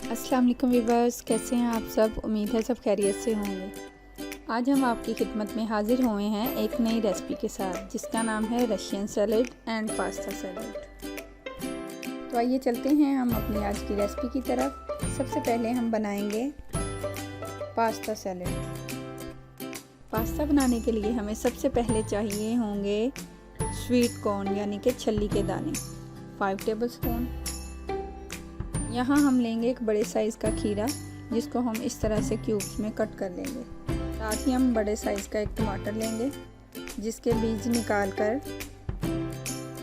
अस्सलाम वालेकुम वीवर्स, कैसे हैं आप सब। उम्मीद है सब खैरियत से होंगे। आज हम आपकी खिदमत में हाजिर हुए हैं एक नई रेसिपी के साथ जिसका नाम है Russian salad and pasta salad. तो आइए चलते हैं हम अपनी आज की रेसिपी की तरफ। सबसे पहले हम बनाएंगे पास्ता सैलेड। पास्ता बनाने के लिए हमें सबसे पहले चाहिए होंगे स्वीट कॉर्न यानी कि छल्ली के दाने 5 टेबलस्पून। यहाँ हम लेंगे एक बड़े साइज़ का खीरा जिसको हम इस तरह से क्यूब्स में कट कर लेंगे। साथ ही हम बड़े साइज़ का एक टमाटर लेंगे जिसके बीज निकाल कर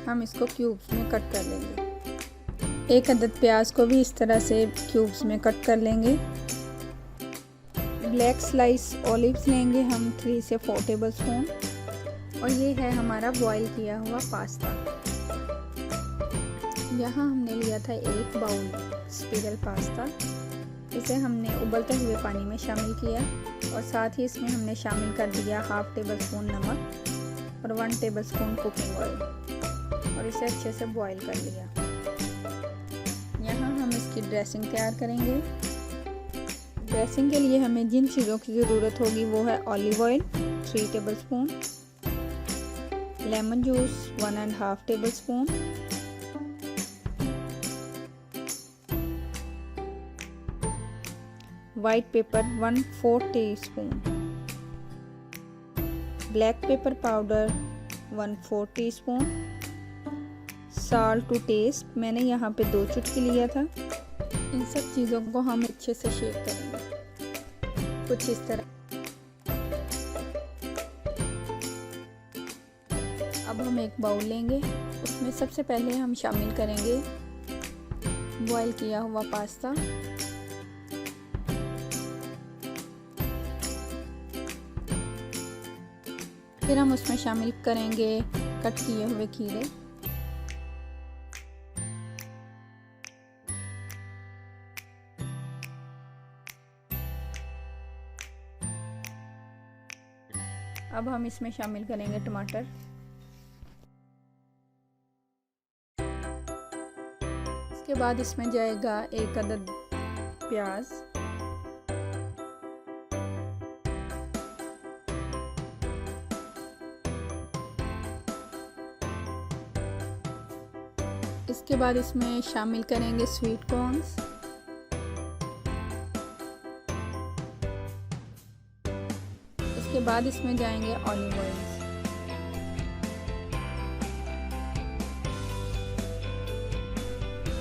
हम इसको क्यूब्स में कट कर लेंगे। एक अदद प्याज को भी इस तरह से क्यूब्स में कट कर लेंगे। ब्लैक स्लाइस ऑलिव्स लेंगे हम 3 से 4 टेबलस्पून। और ये है हमारा बॉईल किया हुआ पास्ता। यहाँ हमने लिया था 1 बाउल स्पिरल पास्ता। इसे हमने उबलते हुए पानी में शामिल किया और साथ ही इसमें हमने शामिल कर दिया 1/2 टेबलस्पून नमक और 1 टेबलस्पून कुकिंग ऑयल और इसे अच्छे से बॉईल कर लिया। यहाँ हम इसकी ड्रेसिंग तैयार करेंगे। ड्रेसिंग के लिए हमें जिन चीज़ों की ज़रूरत होगी वो है olive oil 3 tablespoon, lemon juice 1.5 tablespoon, white pepper 1/4 teaspoon, black pepper powder 1/4 teaspoon, salt to taste मैंने यहाँ पे 2 चुटकी लिया था। इन सब चीज़ों को हम अच्छे से शेक करेंगे कुछ इस तरह। अब हम एक बाउल लेंगे, उसमें सबसे पहले हम शामिल करेंगे बॉईल किया हुआ पास्ता। फिर हम उसमें शामिल करेंगे कट किए हुए खीरे, अब हम इसमें शामिल करेंगे टमाटर, इसके बाद इसमें जाएगा 1 अदद प्याज, इसके बाद इसमें शामिल करेंगे स्वीट कॉर्न्स, इसके बाद इसमें जाएंगे ऑलिव ऑयल,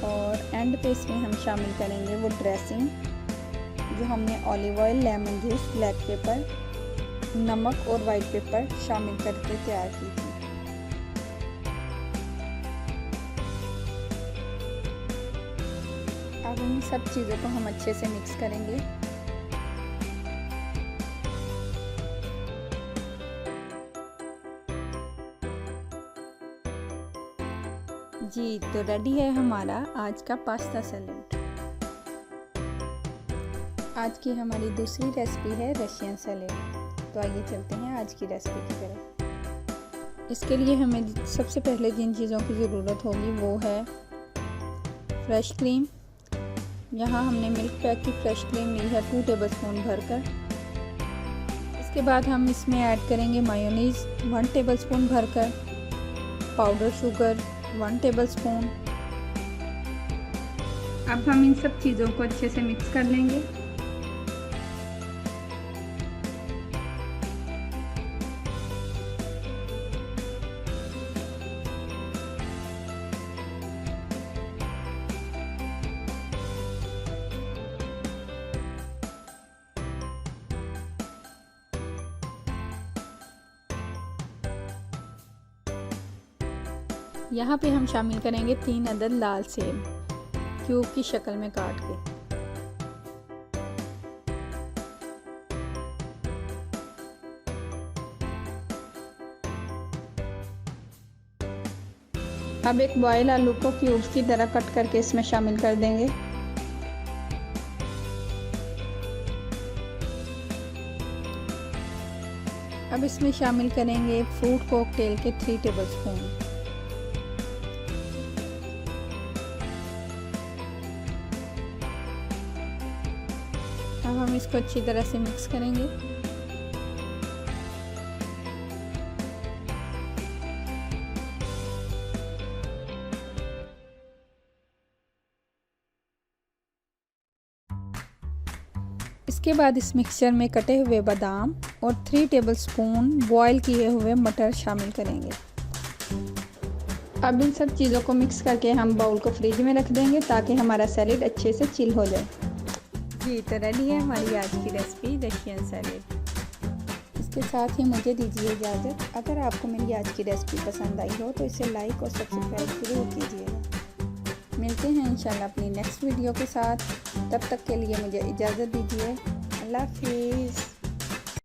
और एंड पे इसमें हम शामिल करेंगे वो ड्रेसिंग जो हमने olive oil, lemon juice, black pepper, नमक और वाइट पेपर शामिल करके तैयार की थी। अब इन सब चीज़ों को हम अच्छे से मिक्स करेंगे। जी, तो रेडी है हमारा आज का पास्ता सैलेड। आज की हमारी दूसरी रेसिपी है रशियन सैलेड। तो आइए चलते हैं आज की रेसिपी की तरफ। इसके लिए हमें सबसे पहले जिन चीज़ों की ज़रूरत होगी वो है फ्रेश क्रीम। यहाँ हमने मिल्क पैक की फ्रेश क्रीम ली है 2 टेबलस्पून भरकर। इसके बाद हम इसमें ऐड करेंगे मायोनीज़ 1 टेबलस्पून भरकर, पाउडर शुगर 1 टेबलस्पून। अब हम इन सब चीज़ों को अच्छे से मिक्स कर लेंगे। यहाँ पे हम शामिल करेंगे 3 अदद लाल सेब क्यूब की शक्ल में काट के। अब एक बॉयल आलू को क्यूब्स की तरह कट करके इसमें शामिल कर देंगे। अब इसमें शामिल करेंगे फ्रूट कॉकटेल के 3 टेबलस्पून। अब हम इसको अच्छी तरह से मिक्स करेंगे। इसके बाद इस मिक्सचर में कटे हुए बादाम और 3 टेबलस्पून बॉईल किए हुए मटर शामिल करेंगे। अब इन सब चीज़ों को मिक्स करके हम बाउल को फ्रिज में रख देंगे ताकि हमारा सैलेड अच्छे से चिल हो जाए। जी, तो रेडी है हमारी आज की रेसिपी रशियन सैलेड। इसके साथ ही मुझे दीजिए इजाज़त। अगर आपको मेरी आज की रेसिपी पसंद आई हो तो इसे लाइक और सब्सक्राइब ज़रूर कीजिएगा। मिलते हैं इंशाल्लाह अपनी नेक्स्ट वीडियो के साथ। तब तक के लिए मुझे इजाज़त दीजिए। अल्लाह हाफिज़।